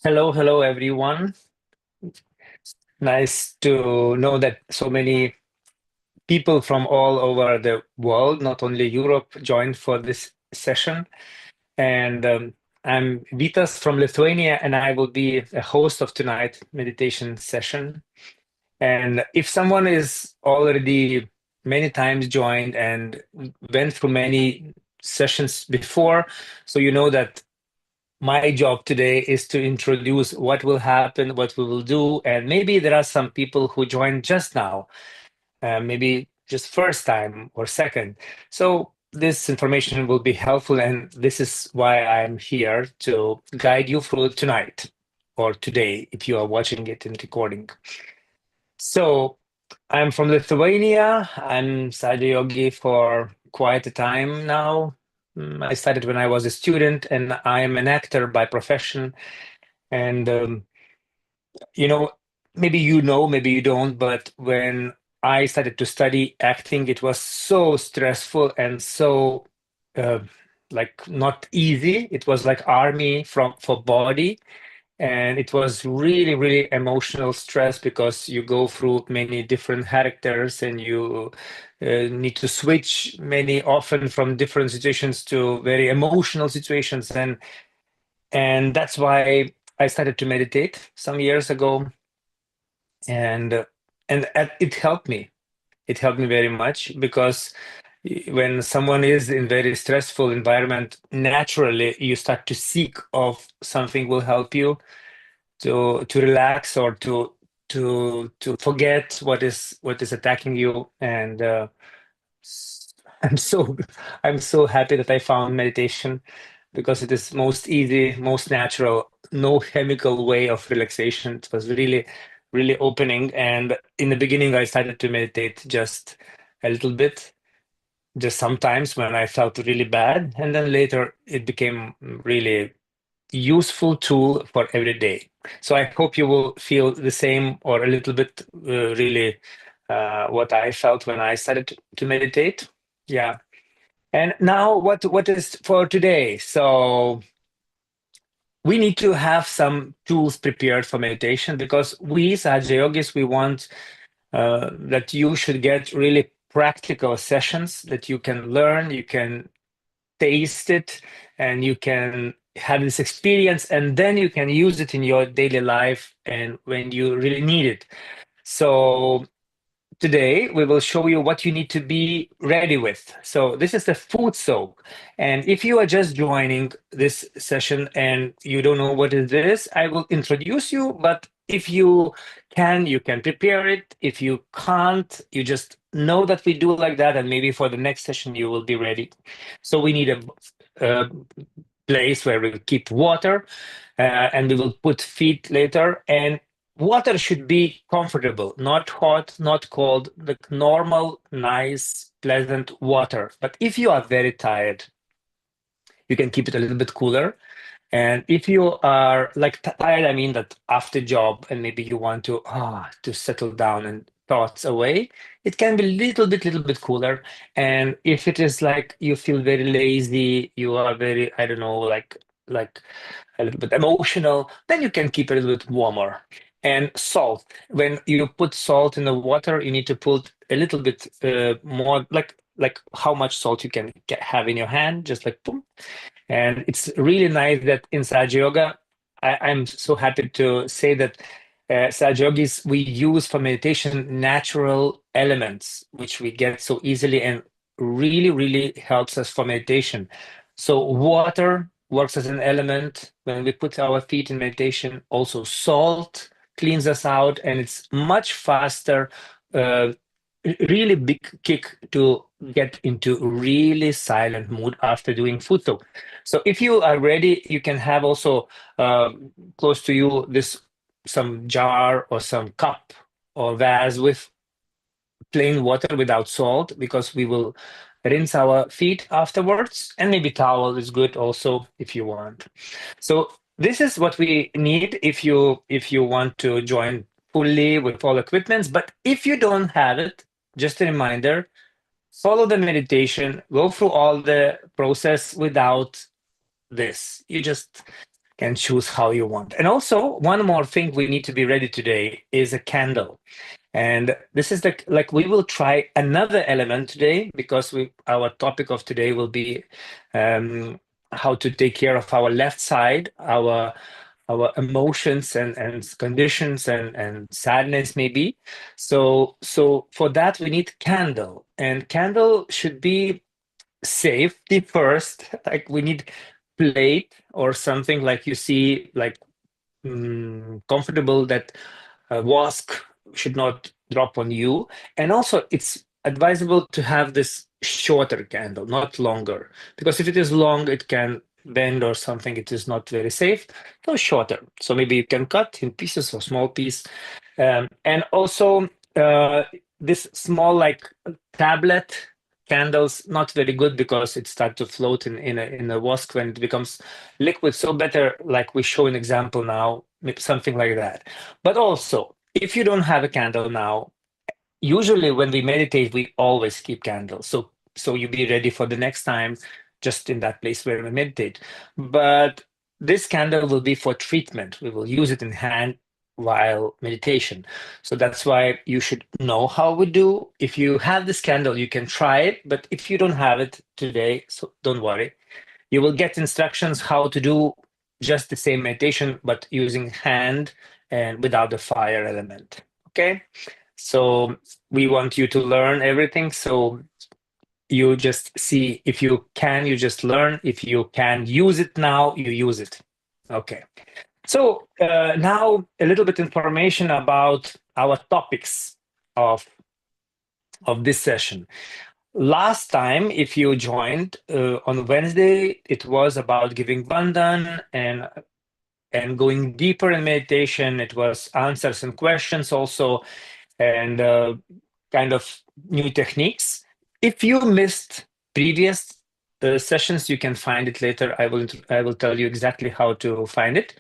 Hello, everyone. Nice to know that so many people from all over the world, not only Europe, joined for this session. And I'm Vitas from Lithuania, and I will be a host of tonight's meditation session. And if someone is already many times joined and went through many sessions before, so you know that my job today is to introduce what will happen, what we will do, and maybe there are some people who joined just now, maybe just first time or second. So this information will be helpful, and this is why I'm here to guide you through tonight or today if you are watching it in recording. So I'm from Lithuania. I'm Sahaja yogi for quite a time now. I started when I was a student, and I am an actor by profession. And you know, maybe you don't, but when I started to study acting, it was so stressful and so uh, like not easy. It was like army from for body, and it was really, really emotional stress because you go through many different characters and you need to switch many often from different situations to very emotional situations, and that's why I started to meditate some years ago, and it helped me. It helped me very much because when someone is in very stressful environment, naturally you start to seek of something will help you to relax or to forget what is attacking you. And I'm so I'm so happy that I found meditation because it is most easy, most natural, no chemical way of relaxation. It was really, really opening. And in the beginning, I started to meditate just a little bit, just sometimes when I felt really bad. And then later it became really useful tool for every day. So I hope you will feel the same or a little bit really what I felt when I started to meditate. Yeah. And now what is for today? So we need to have some tools prepared for meditation because we, Sahaja Yogis, we want that you should get really practical sessions that you can learn, you can taste it, and you can have this experience, and then you can use it in your daily life and when you really need it. So today, we will show you what you need to be ready with. So this is the food soak. And if you are just joining this session and you don't know what it is, I will introduce you. But if you can prepare it. If you can't, you just know that we do like that. And maybe for the next session, you will be ready. So we need a place where we keep water, and we will put feet later. And water should be comfortable, not hot, not cold, like normal, nice, pleasant water. But if you are very tired, you can keep it a little bit cooler. And if you are like tired, I mean that after job and maybe you want to settle down and thoughts away, it can be little bit cooler. And if it is like you feel very lazy, you are very, I don't know, like a little bit emotional, then you can keep it a little bit warmer. And salt. When you put salt in the water, you need to put a little bit more, like how much salt you can have in your hand, just like boom. And it's really nice that in Sahaja Yoga, I'm so happy to say that Sahaja Yogis, we use for meditation natural elements, which we get so easily and really, really helps us for meditation. So water works as an element when we put our feet in meditation. Also salt cleans us out, and it's much faster, uh, really big kick to get into really silent mood after doing food. So if you are ready, you can have also close to you this some jar or some cup or vase with plain water without salt, because we will rinse our feet afterwards, and maybe towel is good also if you want. So this is what we need if you want to join fully with all equipments. But if you don't have it, just a reminder, follow the meditation, go through all the process without this. You just and choose how you want. And also, one more thing we need to be ready today is a candle. And this is like we will try another element today, because our topic of today will be how to take care of our left side, our emotions and conditions and sadness maybe. So for that we need candle, and candle should be safety first. Like we need plate or something like you see, like comfortable, that wask should not drop on you. And also it's advisable to have this shorter candle, not longer, because if it is long it can bend or something. It is not very safe. So shorter, so maybe you can cut in pieces or small piece. And also this small like tablet candles, not very good, because it starts to float in a wask when it becomes liquid. So better, like we show an example now, maybe something like that. But also, if you don't have a candle now, usually when we meditate, we always keep candles. So you be ready for the next time, just in that place where we meditate. But this candle will be for treatment. We will use it in hand while meditation. So that's why you should know how we do. If you have this candle, you can try it. But if you don't have it today, so don't worry. You will get instructions how to do just the same meditation, but using hand and without the fire element. Okay. So we want you to learn everything. So you just see, if you can, you just learn. If you can use it now, you use it. Okay. So now a little bit information about our topics of this session. Last time, if you joined on Wednesday, it was about giving bandhan and going deeper in meditation. It was answers and questions also, and kind of new techniques. If you missed previous sessions, you can find it later. I will tell you exactly how to find it.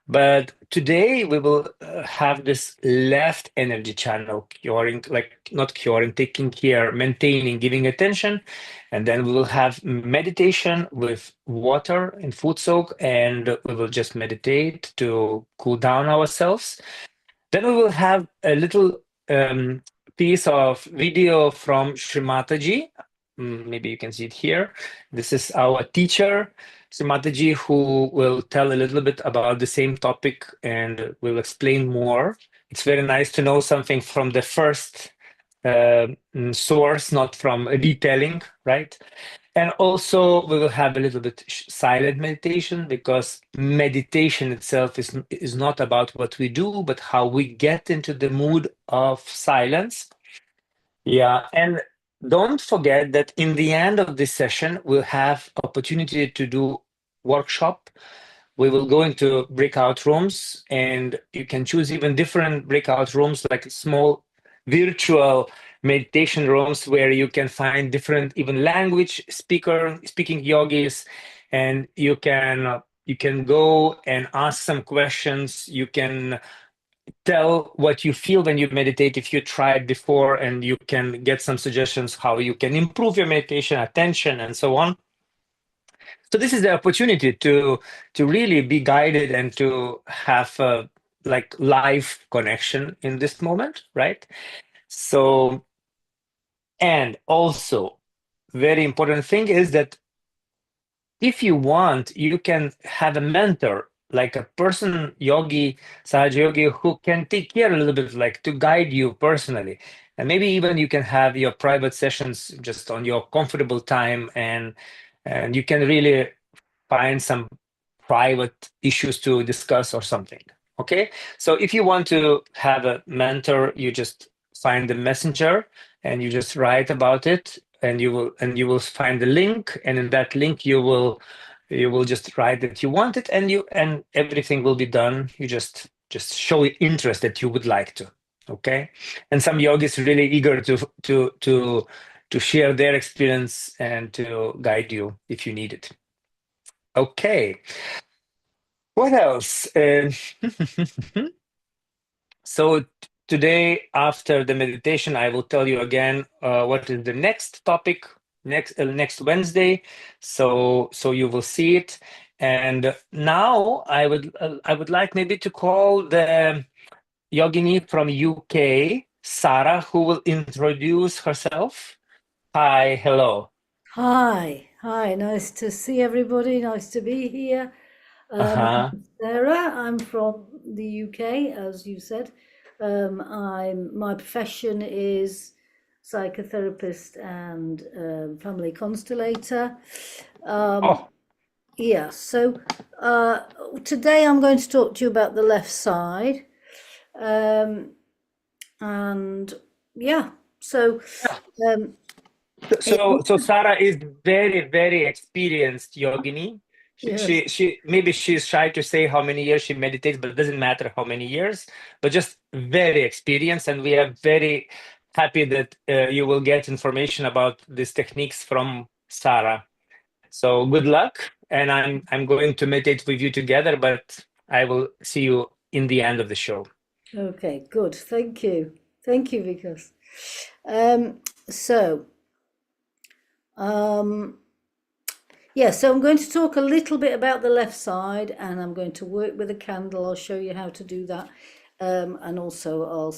But today we will have this left energy channel, curing, like not curing, taking care, maintaining, giving attention. And then we will have meditation with water and food soak, and we will just meditate to cool down ourselves. Then we will have a little piece of video from Shri Mataji. Maybe you can see it here. This is our teacher, Shri Mataji, who will tell a little bit about the same topic and will explain more. It's very nice to know something from the first source, not from retelling, right? And also we will have a little bit silent meditation, because meditation itself is not about what we do, but how we get into the mood of silence. Yeah, and don't forget that in the end of this session, we'll have opportunity to do workshop. We will go into breakout rooms, and you can choose even different breakout rooms, like small virtual meditation rooms, where you can find different even language speaking yogis, and you can go and ask some questions. You can tell what you feel when you meditate, if you tried before, and you can get some suggestions how you can improve your meditation, attention, and so on. So this is the opportunity to really be guided and to have a like live connection in this moment, right? So, and also very important thing is that if you want, you can have a mentor, like a person, yogi, Sahaja yogi, who can take care a little bit, like to guide you personally. And maybe even you can have your private sessions just on your comfortable time, and you can really find some private issues to discuss or something. Okay, so if you want to have a mentor, you just find the messenger and you just write about it, and you will find the link, and in that link you will just write that you want it, and everything will be done. You just show interest that you would like to. Okay, and some yogis really eager to share their experience and to guide you if you need it. Okay, what else? So today, after the meditation, I will tell you again what is the next topic next Wednesday. So you will see it, And now I would like maybe to call the yogini from UK, Sarah, who will introduce herself. Hi, hello. Hi, nice to see everybody, nice to be here. Uh-huh. I'm Sarah, I'm from the UK, as you said. My profession is psychotherapist and family constellator. Oh, Yeah, so uh, today I'm going to talk to you about the left side. Um, and yeah, so yeah. um, it, So Sarah is very, very experienced yogini. yes. She maybe she's shy to say how many years she meditates, but it doesn't matter how many years, but just very experienced. And we are very happy that you will get information about these techniques from Sarah. So good luck, and I'm going to meditate with you together, but I will see you in the end of the show. Okay, good. Thank you. Thank you, Vikas. Um, so, um, yeah, so I'm going to talk a little bit about the left side and I'm going to work with a candle. I'll show you how to do that. And also I'll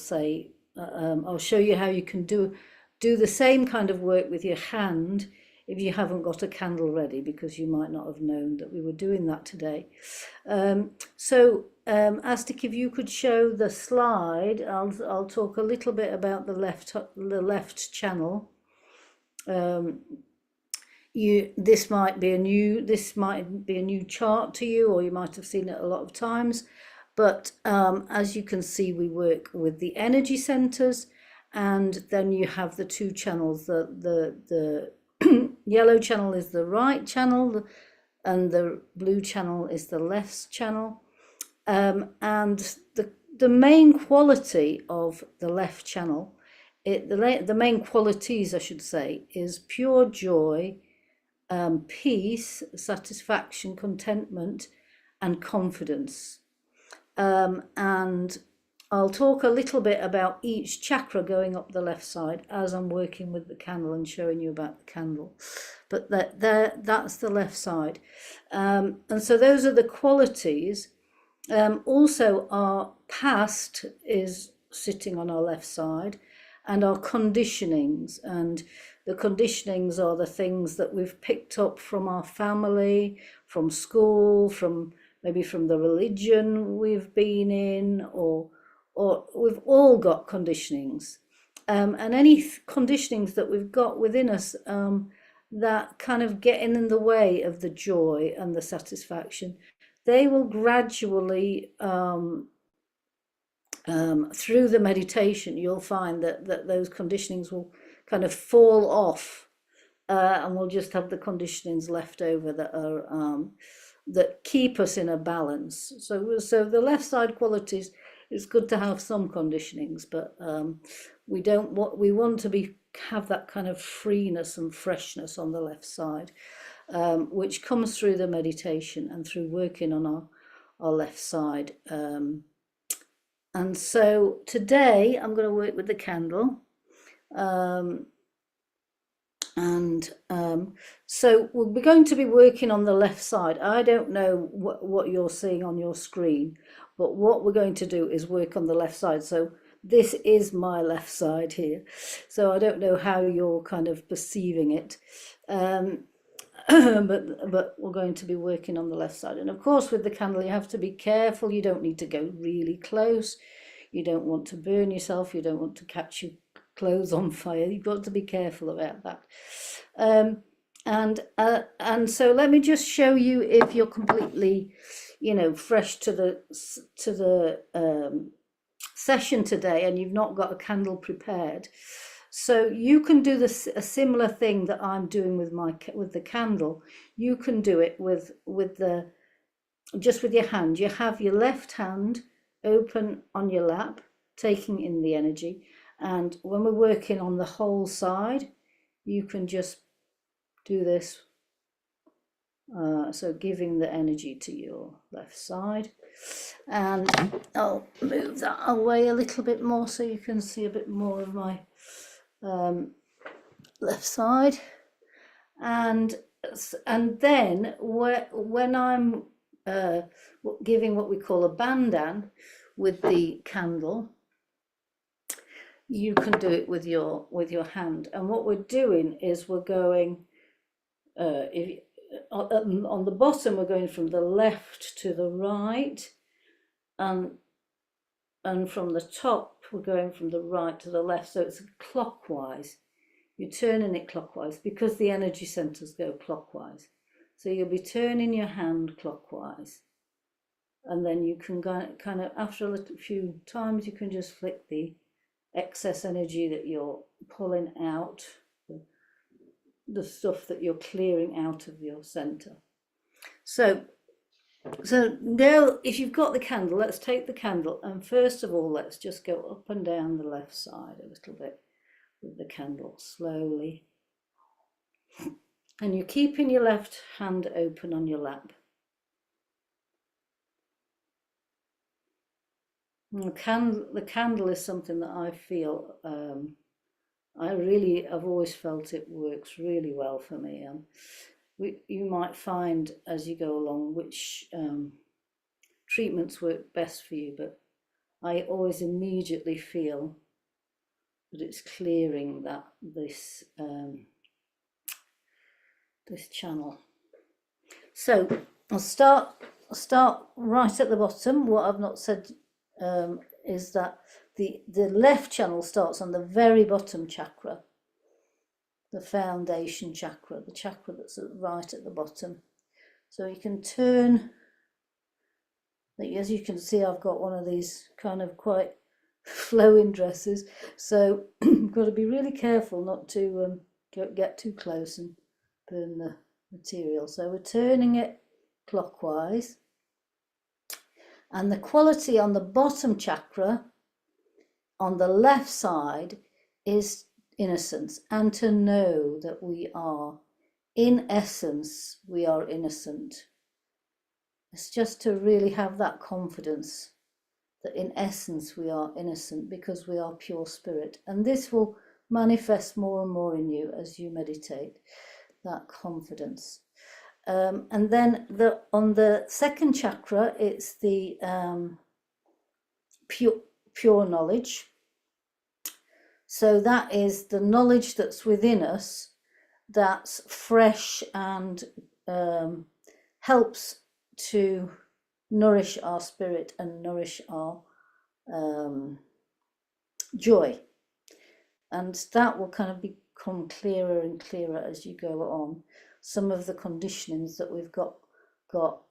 show you how you can do the same kind of work with your hand if you haven't got a candle ready, because you might not have known that we were doing that today. Astic, if you could show the slide, I'll talk a little bit about the left channel. This might be a new chart to you, or you might have seen it a lot of times. But as you can see, we work with the energy centers, and then you have the two channels. The yellow channel is the right channel, and the blue channel is the left channel. And the main quality of the left channel, the main qualities, I should say, is pure joy, peace, satisfaction, contentment, and confidence. And I'll talk a little bit about each chakra going up the left side as I'm working with the candle and showing you about the candle. But that's the left side. And so those are the qualities. Also, our past is sitting on our left side, and our conditionings. And the conditionings are the things that we've picked up from our family, from school, maybe from the religion we've been in, or we've all got conditionings. And any conditionings that we've got within us that kind of get in the way of the joy and the satisfaction, they will gradually, through the meditation, you'll find that those conditionings will kind of fall off, and we'll just have the conditionings left over that are that keep us in a balance. So the left side qualities, it's good to have some conditionings, but we want to have that kind of freeness and freshness on the left side, which comes through the meditation and through working on our left side. And so today I'm going to work with the candle. So we're going to be working on the left side. I don't know what you're seeing on your screen, but what we're going to do is work on the left side. So this is my left side here. So I don't know how you're kind of perceiving it. But we're going to be working on the left side. And of course, with the candle, you have to be careful. You don't need to go really close. You don't want to burn yourself. You don't want to catch your clothes on fire. You've got to be careful about that. And so let me just show you, if you're completely, fresh to the session today and you've not got a candle prepared. So you can do a similar thing that I'm doing with the candle. You can do it with your hand. You have your left hand open on your lap, taking in the energy. And when we're working on the whole side, you can just do this. So giving the energy to your left side. And I'll move that away a little bit more so you can see a bit more of my left side. And and then when I'm giving what we call a bandan with the candle, you can do it with your hand. And what we're doing is we're going, on the bottom, we're going from the left to the right, and from the top, we're going from the right to the left. So it's clockwise. You're turning it clockwise because the energy centers go clockwise. So you'll be turning your hand clockwise. And then you can kind of, after a few times, you can just flick the excess energy that you're pulling out, the stuff that you're clearing out of your center. So now, if you've got the candle, let's take the candle, and first of all, let's just go up and down the left side a little bit with the candle slowly. And you're keeping your left hand open on your lap. The candle is something that I feel, I've always felt it works really well for me. You might find as you go along which treatments work best for you, but I always immediately feel that it's clearing this channel. So I'll start right at the bottom. What I've not said is that the left channel starts on the very bottom chakra, the foundation chakra, the chakra that's right at the bottom. So you can turn, as you can see, I've got one of these kind of quite flowing dresses, so you've got to be really careful not to get too close and burn the material. So we're turning it clockwise, and the quality on the bottom chakra on the left side is innocence, and to know that we are, in essence, we are innocent. It's just to really have that confidence that in essence we are innocent because we are pure spirit. And this will manifest more and more in you as you meditate, that confidence. And then on the second chakra, it's the pure knowledge. So that is the knowledge that's within us, that's fresh and helps to nourish our spirit and nourish our joy. And that will kind of become clearer and clearer as you go on. Some of the conditionings that we've got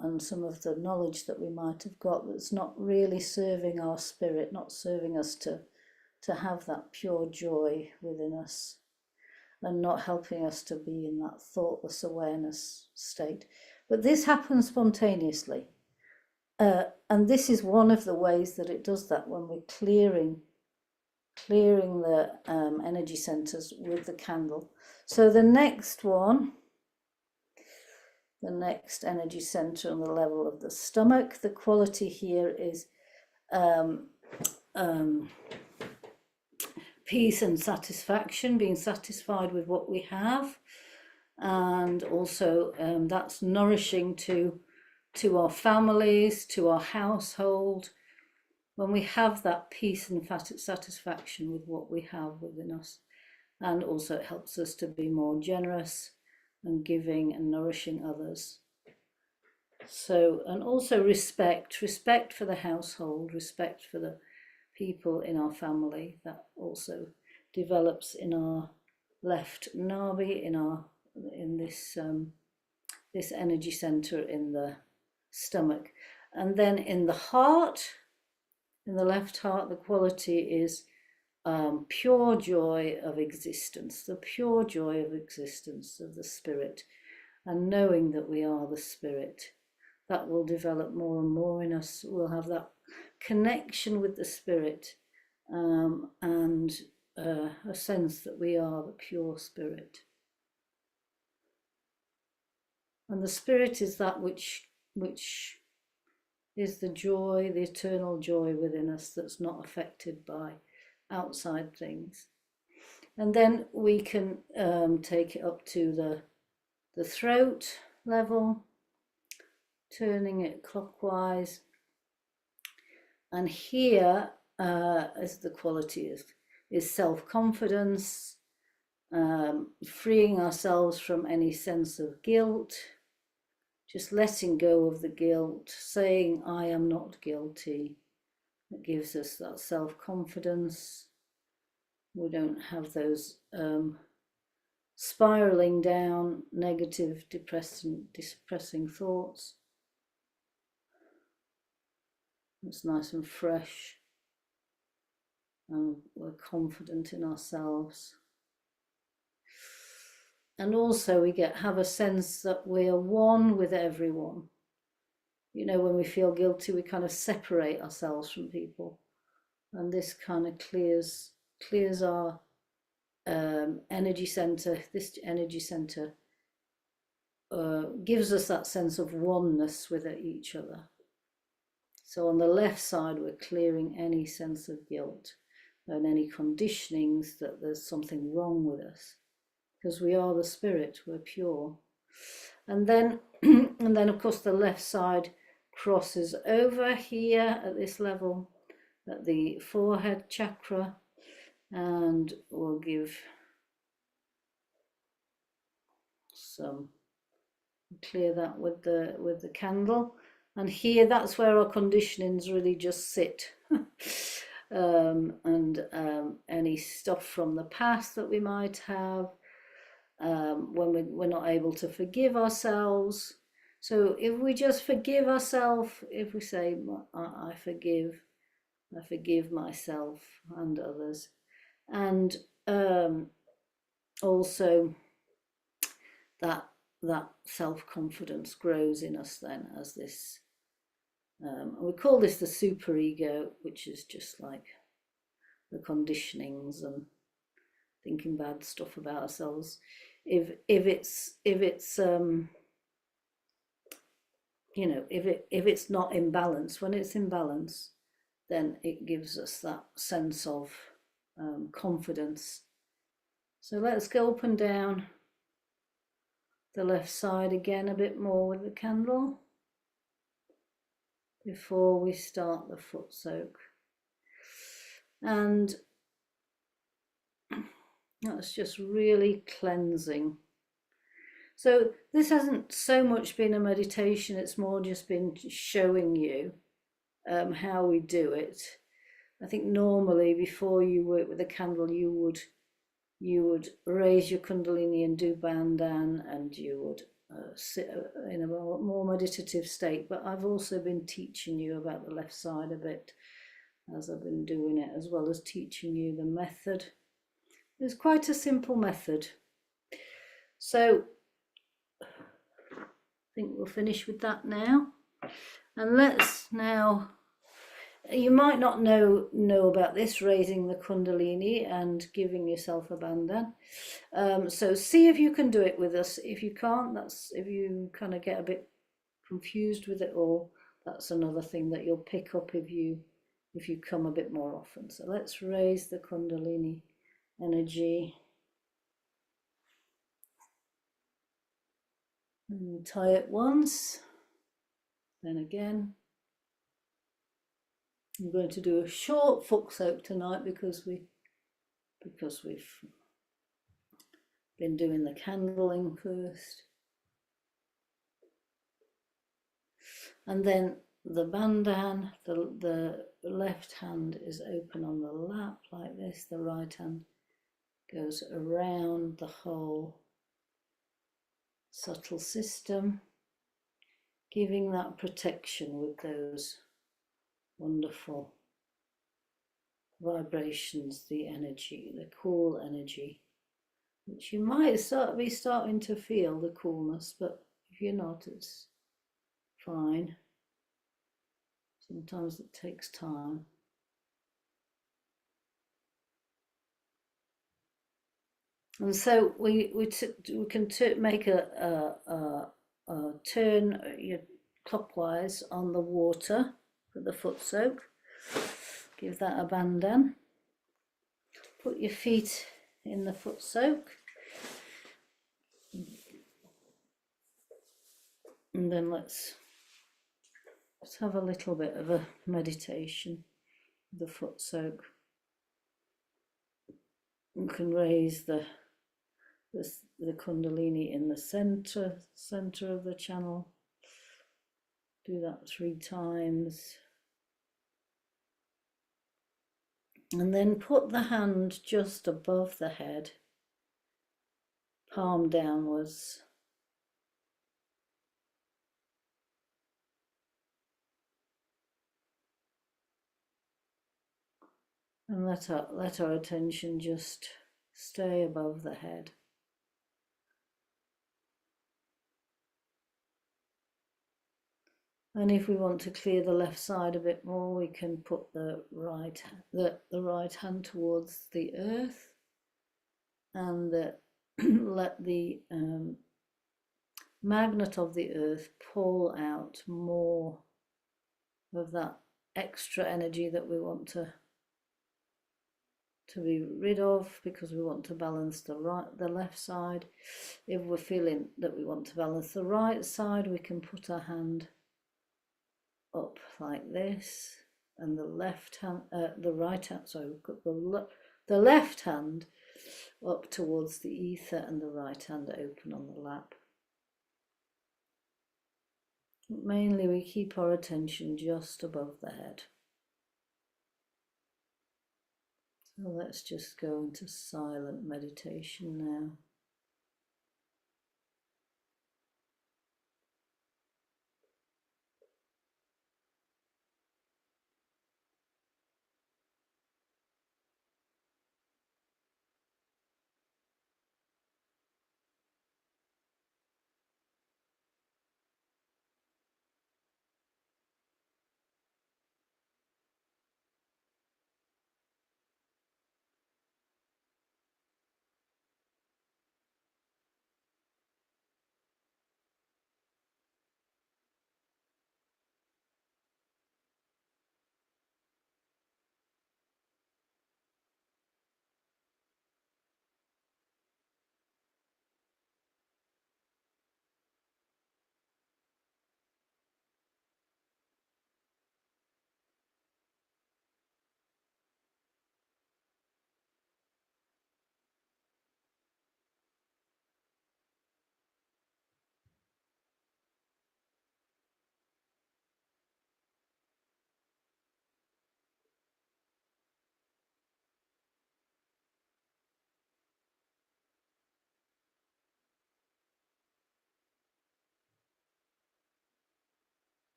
and some of the knowledge that we might have got that's not really serving our spirit, not serving us to have that pure joy within us, and not helping us to be in that thoughtless awareness state. But this happens spontaneously. And this is one of the ways that it does that, when we're clearing the energy centers with the candle. So the next one, the next energy center on the level of the stomach, the quality here is peace and satisfaction, being satisfied with what we have, and also that's nourishing to our families, to our household, when we have that peace and satisfaction with what we have within us. And also it helps us to be more generous and giving and nourishing others. So, and also respect for the household, respect for the people in our family, that also develops in our left nabi, in this this energy center in the stomach. And then in the heart, in the left heart, the quality is pure joy of existence, the pure joy of existence of the spirit, and knowing that we are the spirit. That will develop more and more in us. We'll have that connection with the spirit, and a sense that we are the pure spirit. And the spirit is that which is the joy, the eternal joy within us, that's not affected by outside things. And then we can take it up to the throat level, turning it clockwise. And here, as the quality is self-confidence, freeing ourselves from any sense of guilt, just letting go of the guilt, saying, I am not guilty. It gives us that self-confidence. We don't have those spiraling down negative, depressing thoughts. It's nice and fresh, and we're confident in ourselves. And also we have a sense that we are one with everyone. You know, when we feel guilty, we kind of separate ourselves from people, and this kind of clears our energy center. This energy center gives us that sense of oneness with each other. So on the left side, we're clearing any sense of guilt and any conditionings that there's something wrong with us, because we are the spirit, we're pure. And then and then of course the left side crosses over here at this level, at the forehead chakra, and we'll give some, clear that with the candle. And here, that's where our conditionings really just sit. Any stuff from the past that we might have, when we're not able to forgive ourselves. So if we just forgive ourselves, if we say, I forgive myself and others, and also that self-confidence grows in us then as this, we call this the superego, which is just like the conditionings and thinking bad stuff about ourselves. If it's you know, if it's not in balance, when it's in balance, then it gives us that sense of confidence. So let's go up and down the left side again a bit more with the candle before we start the foot soak. And that's just really cleansing. So this hasn't so much been a meditation, it's more just been showing you how we do it. I think normally before you work with a candle, you would raise your kundalini and do bandhan, and you would sit in a more meditative state. But I've also been teaching you about the left side a bit as I've been doing it, as well as teaching you the method. It's quite a simple method. So I think we'll finish with that now. And let's now, you might not know about this, raising the kundalini and giving yourself a bandhan. So see if you can do it with us. If you can't, that's, if you kind of get a bit confused with it all, that's another thing that you'll pick up if you come a bit more often. So let's raise the kundalini energy. And tie it once, then again. I'm going to do a short foot soak tonight because we've been doing the candling first. And then the bandhan, the left hand is open on the lap like this, the right hand goes around the whole subtle system, giving that protection with those wonderful vibrations, the energy, the cool energy, which you might be starting to feel the coolness, but if you're not, it's fine. Sometimes it takes time. And so we can make a turn clockwise on the water for the foot soak. Give that a bandhan. Put your feet in the foot soak. And then let's have a little bit of a meditation, the foot soak. You can raise the Kundalini in the center of the channel. Do that 3 times. And then put the hand just above the head, palm downwards. And let our attention just stay above the head. And if we want to clear the left side a bit more, we can put the right hand towards the earth, and let the magnet of the earth pull out more of that extra energy that we want to be rid of, because we want to balance the left side. If we're feeling that we want to balance the right side, we can put our hand up like this, and the left hand, the right hand, sorry, we've got the left hand up towards the ether and the right hand open on the lap. Mainly we keep our attention just above the head. So let's just go into silent meditation now.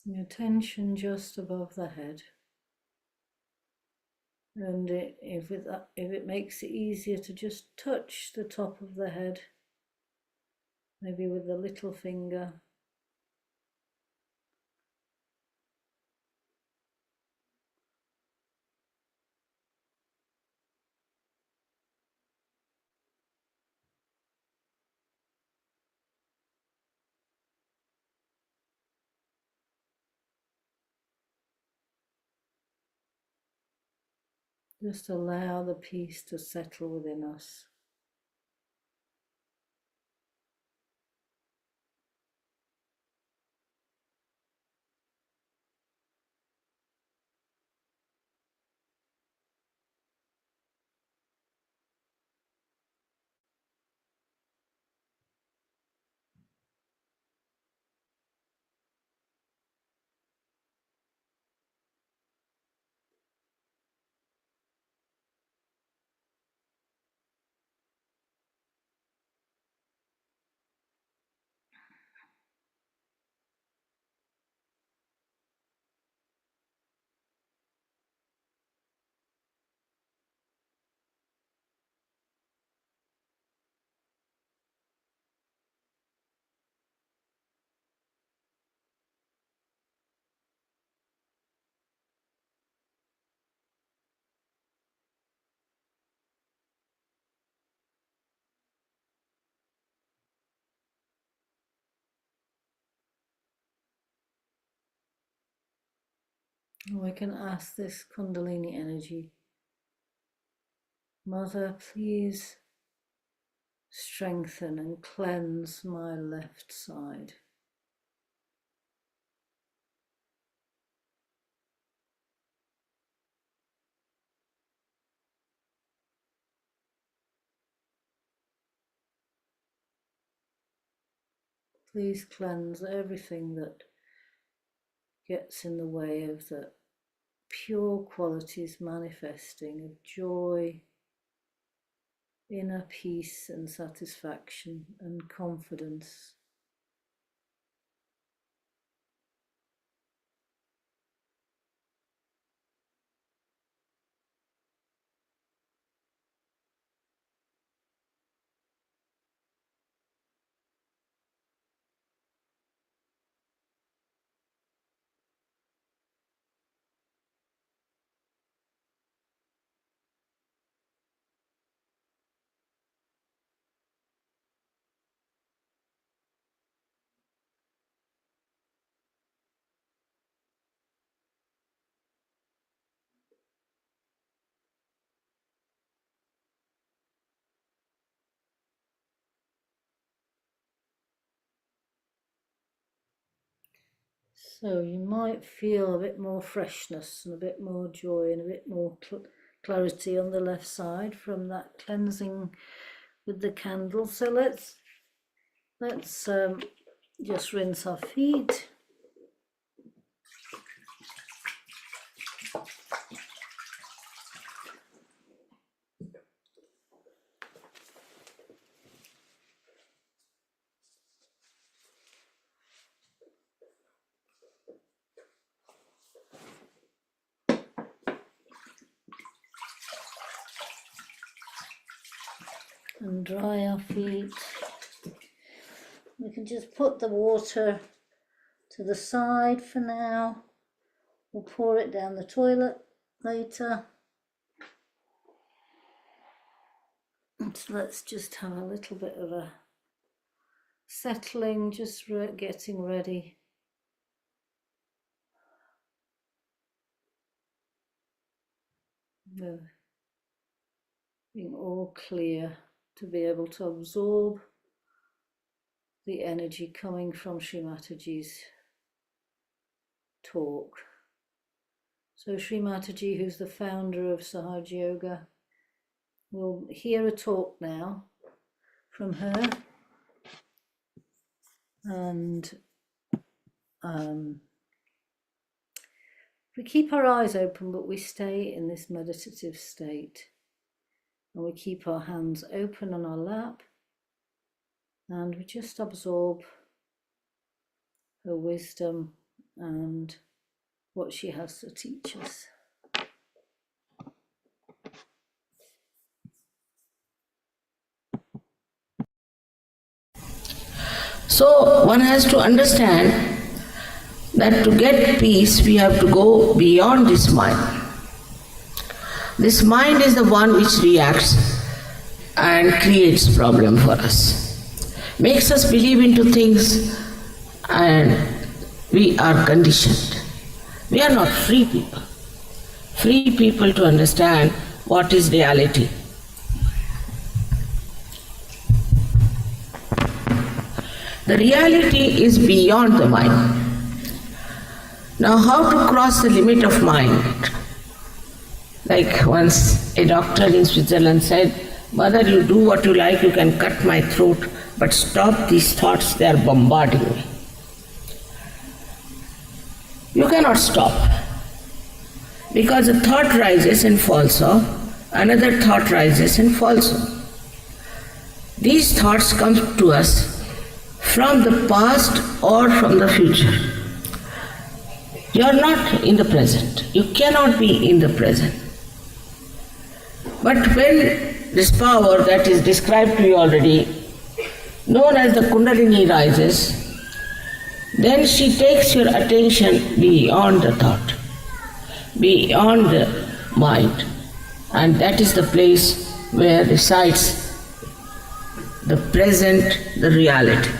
Your attention just above the head. And if it makes it easier to just touch the top of the head, maybe with the little finger. Just allow the peace to settle within us. We can ask this Kundalini energy, Mother, please strengthen and cleanse my left side. Please cleanse everything that gets in the way of the pure qualities manifesting of joy, inner peace and satisfaction and confidence. So you might feel a bit more freshness and a bit more joy and a bit more clarity on the left side from that cleansing with the candle. So let's just rinse our feet. And dry our feet. We can just put the water to the side for now. We'll pour it down the toilet later. So let's just have a little bit of a settling, just getting ready. Being all clear to be able to absorb the energy coming from Shri Mataji's talk. So Shri Mataji, who's the founder of Sahaja Yoga, we'll hear a talk now from her, and we keep our eyes open, but we stay in this meditative state, and we keep our hands open on our lap, and we just absorb her wisdom and what she has to teach us. So one has to understand that to get peace we have to go beyond this mind. This mind is the one which reacts and creates problem for us, makes us believe into things, and we are conditioned. We are not free people. Free people to understand what is reality. The reality is beyond the mind. Now, how to cross the limit of mind? Like once a doctor in Switzerland said, "Mother, you do what you like, you can cut my throat, but stop these thoughts, they are bombarding me." You cannot stop, because a thought rises and falls off, another thought rises and falls off. These thoughts come to us from the past or from the future. You are not in the present. You cannot be in the present. But when this power that is described to you already, known as the Kundalini, rises, then she takes your attention beyond the thought, beyond the mind, and that is the place where resides the present, the reality.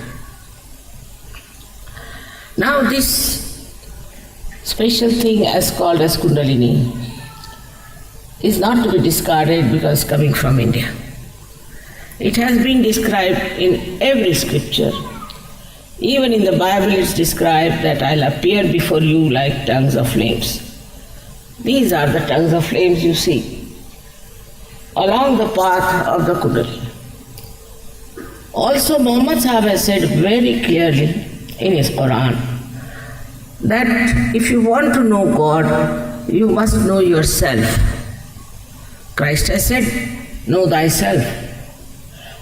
Now this special thing as called as Kundalini is not to be discarded because coming from India. It has been described in every scripture. Even in the Bible it's described that I'll appear before you like tongues of flames. These are the tongues of flames you see along the path of the Kundalini. Also Muhammad Sahib has said very clearly in his Quran that if you want to know God, you must know yourself. Christ has said, know thyself.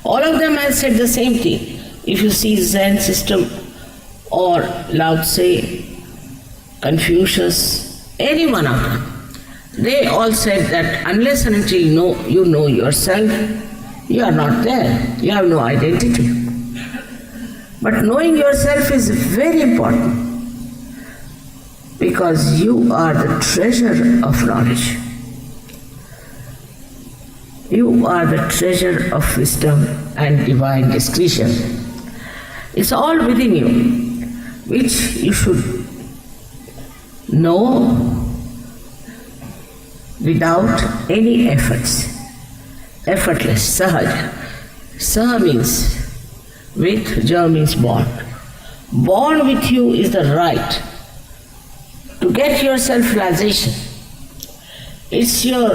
All of them have said the same thing. If you see Zen system or Lao Tse, Confucius, any one of them, they all said that unless and until you know yourself, you are not there. You have no identity. But knowing yourself is very important because you are the treasure of knowledge. You are the treasure of wisdom and divine discretion. It's all within you, which you should know without any efforts. Effortless, Sahaja. Saha means with, Ja means born. Born with you is the right to get your self-realization. It's your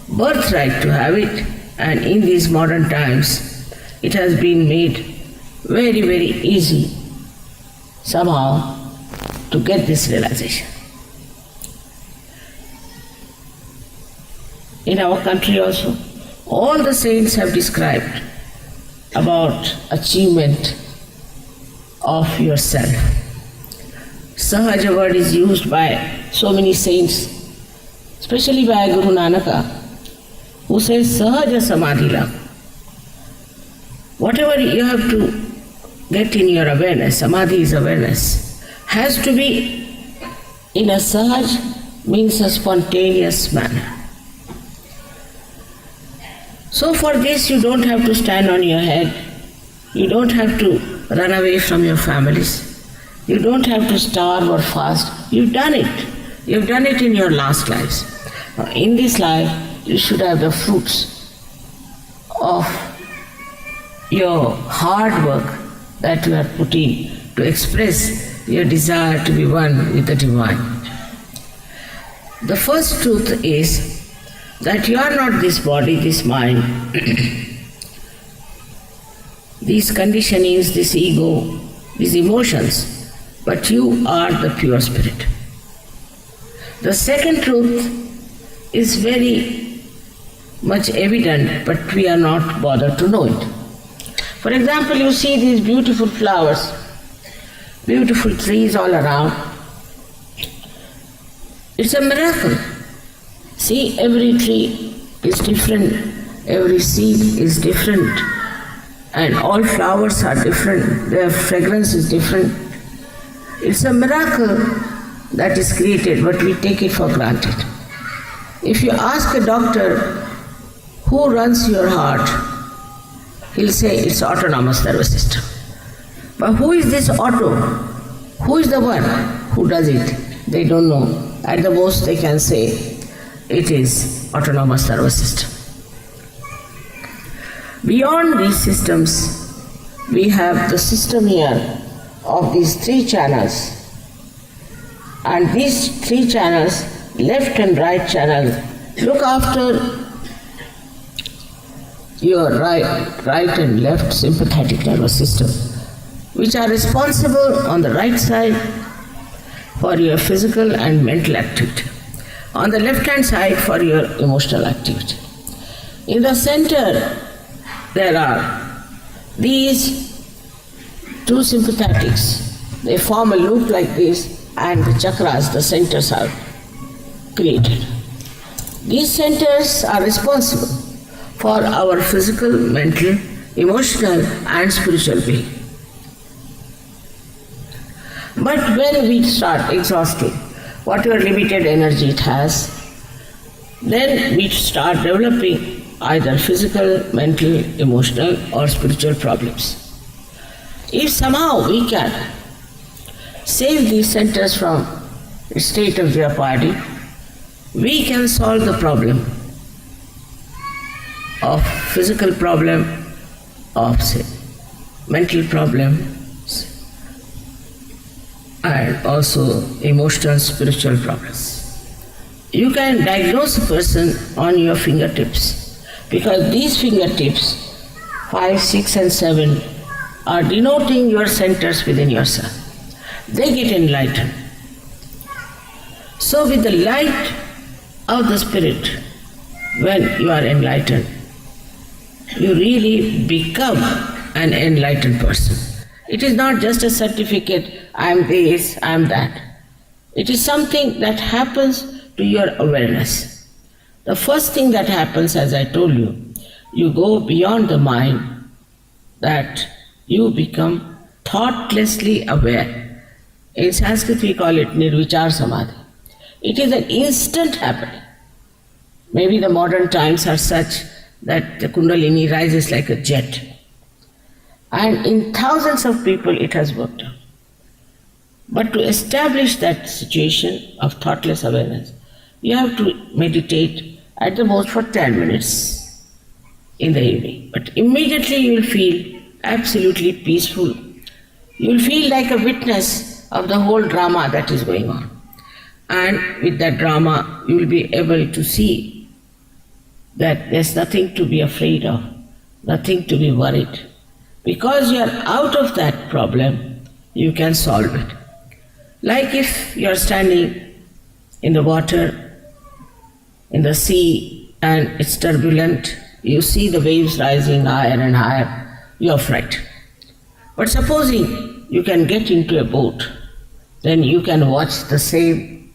birthright to have it, and in these modern times it has been made very, very easy somehow to get this realization. In our country also, all the saints have described about achievement of yourself. Sahaja word is used by so many saints, especially by Guru Nanaka, who says Sahaja Samadhi Lav. Whatever you have to get in your awareness, Samadhi is awareness, has to be in a Sahaj, means a spontaneous manner. So for this you don't have to stand on your head, you don't have to run away from your families, you don't have to starve or fast. You've done it. You've done it in your last lives. Now, in this life you should have the fruits of your hard work that you have put in to express your desire to be one with the divine. The first truth is that you are not this body, this mind, these conditionings, this ego, these emotions, but you are the pure spirit. The second truth is very much evident, but we are not bothered to know it. For example, you see these beautiful flowers, beautiful trees all around. It's a miracle. See, every tree is different, every seed is different, and all flowers are different, their fragrance is different. It's a miracle that is created, but we take it for granted. If you ask a doctor, who runs your heart? He'll say it's autonomous nervous system. But who is this auto? Who is the one who does it? They don't know. At the most they can say it is autonomous nervous system. Beyond these systems, we have the system here of these three channels. And these three channels, left and right channel, look after your right and left sympathetic nervous system, which are responsible on the right side for your physical and mental activity, on the left hand side for your emotional activity. In the center there are these two sympathetics. They form a loop like this, and the chakras, the centers, are created. These centers are responsible for our physical, mental, emotional and spiritual being. But when we start exhausting whatever limited energy it has, then we start developing either physical, mental, emotional or spiritual problems. If somehow we can save these centers from a state of jeopardy, we can solve the problem of physical problem of, say, mental problems and also emotional, spiritual problems. You can diagnose a person on your fingertips, because these fingertips, 5, 6 and 7, are denoting your centers within yourself. They get enlightened. So with the light of the Spirit, when you are enlightened, you really become an enlightened person. It is not just a certificate, I am this, I am that. It is something that happens to your awareness. The first thing that happens, as I told you go beyond the mind, that you become thoughtlessly aware. In Sanskrit we call it nirvichar samadhi. It is an instant happening. Maybe the modern times are such that the kundalini rises like a jet. And in thousands of people it has worked out. But to establish that situation of thoughtless awareness, you have to meditate at the most for 10 minutes in the evening. But immediately you will feel absolutely peaceful. You will feel like a witness of the whole drama that is going on. And with that drama, you will be able to see that there's nothing to be afraid of, nothing to be worried. Because you are out of that problem, you can solve it. Like if you are standing in the water, in the sea, and it's turbulent, you see the waves rising higher and higher, you are frightened. But supposing you can get into a boat, then you can watch the same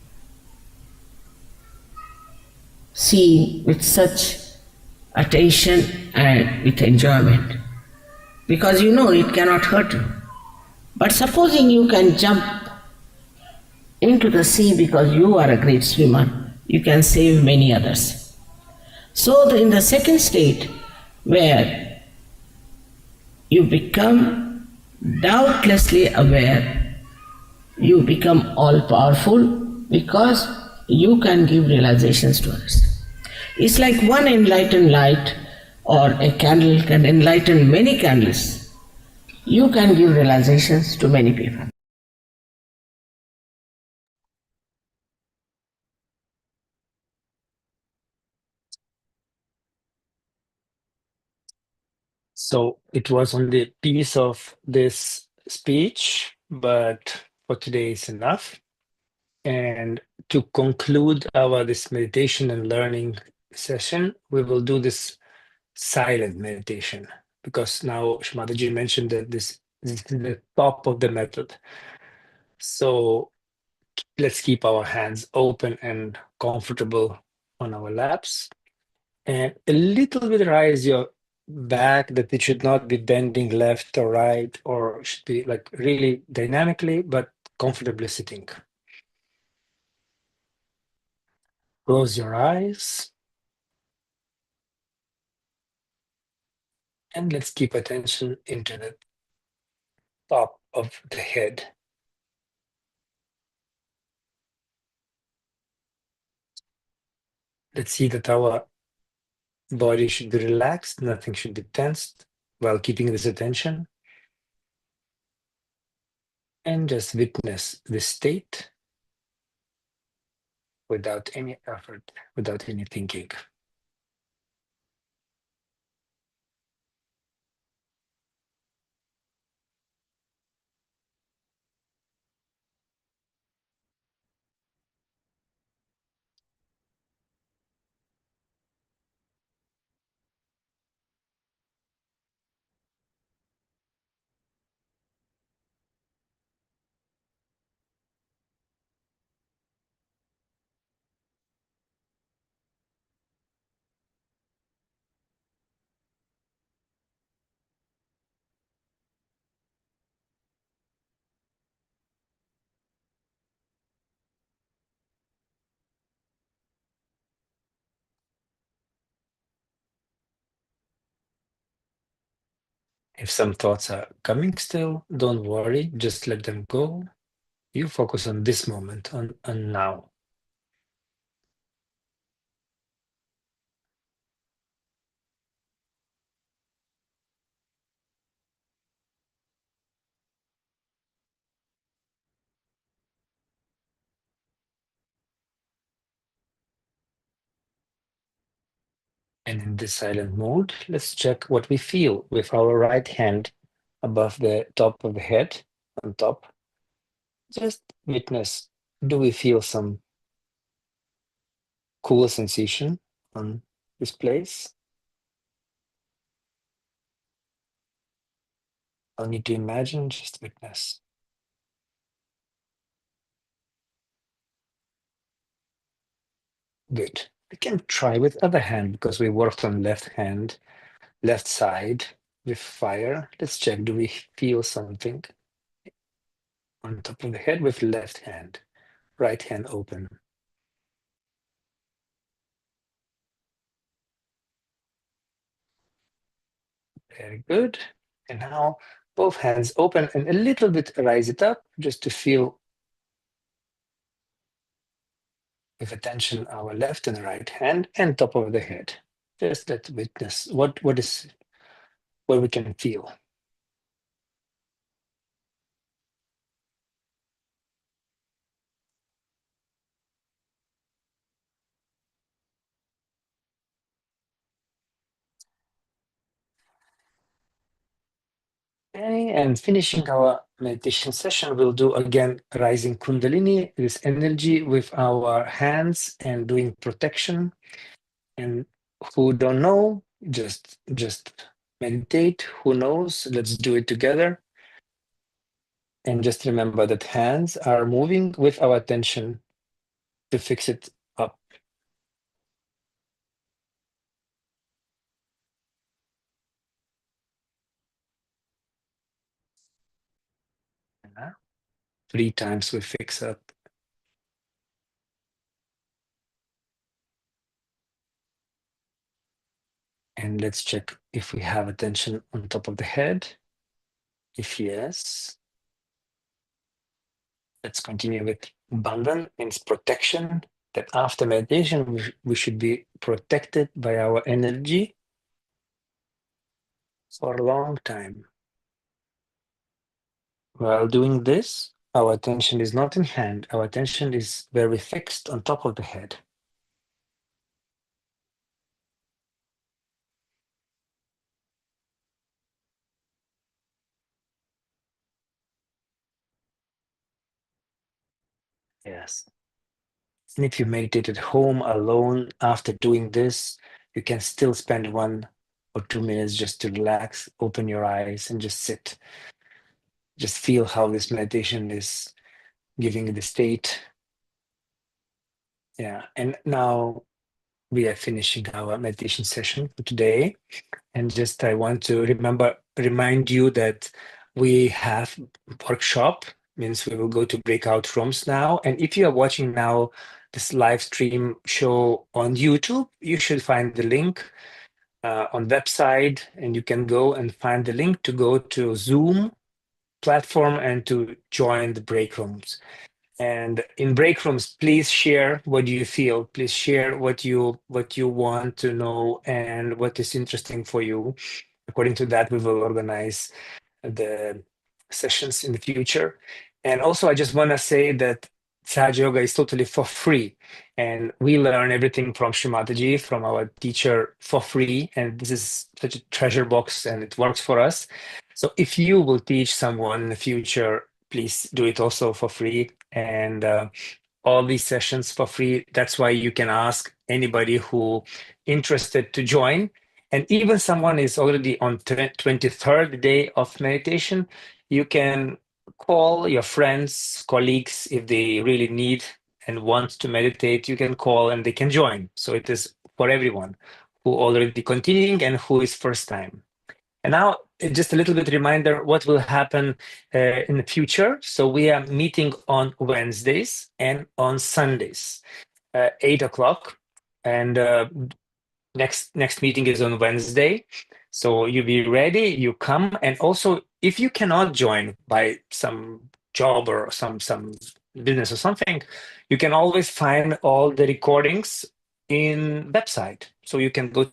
scene with such attention and with enjoyment, because you know it cannot hurt you. But supposing you can jump into the sea because you are a great swimmer, you can save many others. So in the second state, where you become doubtlessly aware, you become all-powerful because you can give realizations to others. It's like one enlightened light or a candle can enlighten many candles. You can give realizations to many people. So it was only a piece of this speech, but for today is enough. And to conclude this meditation and learning session, we will do this silent meditation, because now Shri Mataji mentioned that this is the top of the method. So let's keep our hands open and comfortable on our laps, and a little bit raise your back, that it should not be bending left or right, or should be like really dynamically, but comfortably sitting. Close your eyes. And let's keep attention into the top of the head. Let's see that our body should be relaxed, nothing should be tensed, while keeping this attention. And just witness this state without any effort, without any thinking. If some thoughts are coming still, don't worry, just let them go. You focus on this moment, on now. And in this silent mode, let's check what we feel with our right hand above the top of the head, on top. Just witness, do we feel some cool sensation on this place? I'll need to imagine, just witness. Good. We can try with other hand because we worked on left hand, left side with fire. Let's check, do we feel something on top of the head with left hand, right hand open? Very good. And now both hands open and a little bit raise it up just to feel with attention our left and right hand and top of the head. Just let witness what we can feel. Okay, and finishing our meditation session, we'll do again rising Kundalini, this energy with our hands and doing protection. And who don't know, just meditate. Who knows? Let's do it together. And just remember that hands are moving with our attention to fix it up. Yeah. 3 times we fix up. And let's check if we have attention on top of the head. If yes, let's continue with Bandhan, means protection. That after meditation, we should be protected by our energy for a long time. While doing this, our attention is not in hand. Our attention is very fixed on top of the head. Yes. And if you meditate at home alone after doing this, you can still spend 1 or 2 minutes just to relax, open your eyes, and just sit. Just feel how this meditation is giving you the state. Yeah. And now we are finishing our meditation session for today. And just I want to remind you that we have workshop, means we will go to breakout rooms now. And if you are watching now this live stream show on YouTube, you should find the link on website, and you can go and find the link to go to Zoom platform and to join the break rooms. And in break rooms, please share what you feel. Please share what you want to know and what is interesting for you. According to that, we will organize the sessions in the future. And also, I just want to say that Sahaja Yoga is totally for free. And we learn everything from Shri Mataji, from our teacher, for free. And this is such a treasure box, and it works for us. So if you will teach someone in the future, please do it also for free. And all these sessions for free. That's why you can ask anybody who interested to join. And even someone is already on 23rd day of meditation, you can call your friends, colleagues, if they really need and want to meditate, you can call and they can join. So it is for everyone who already continuing and who is first time. And now, just a little bit reminder what will happen in the future. So we are meeting on Wednesdays and on Sundays, 8 o'clock. And next meeting is on Wednesday. So you be ready, you come. And also, if you cannot join by some job or some business or something, you can always find all the recordings in website. So you can go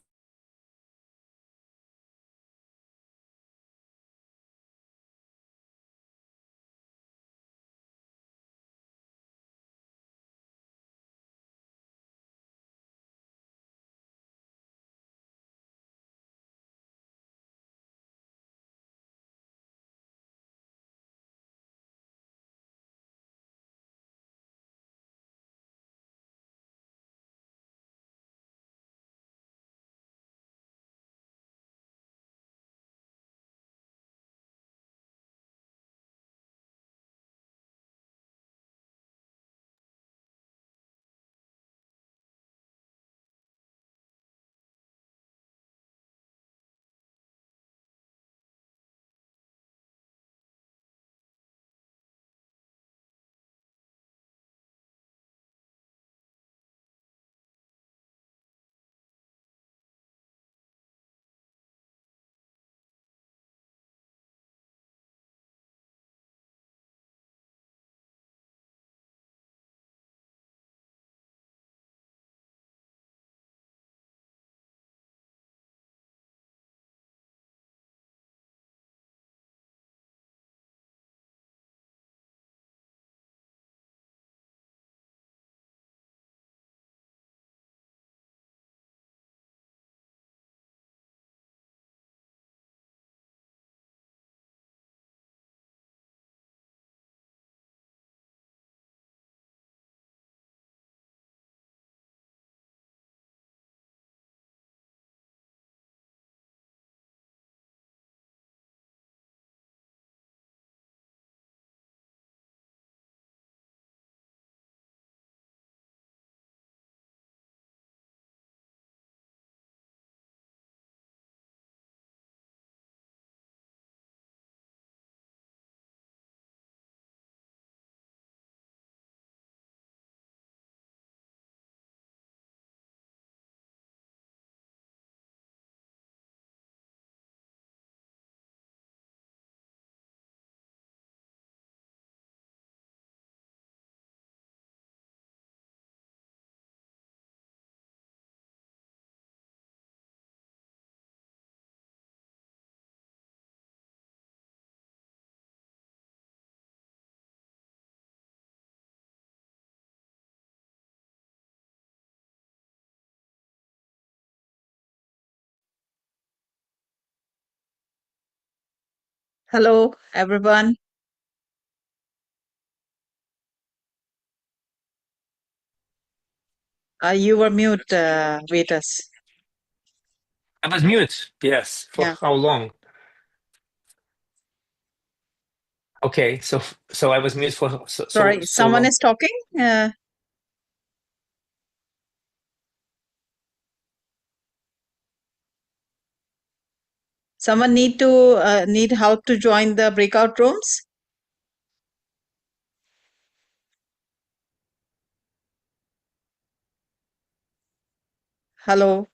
Hello, everyone. You were mute, Vetus. I was mute. Yes. For Yeah. how long? Okay. So I was mute for Sorry, so someone long. is talking. Someone need help to join the breakout rooms. Hello.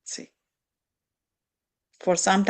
See, for some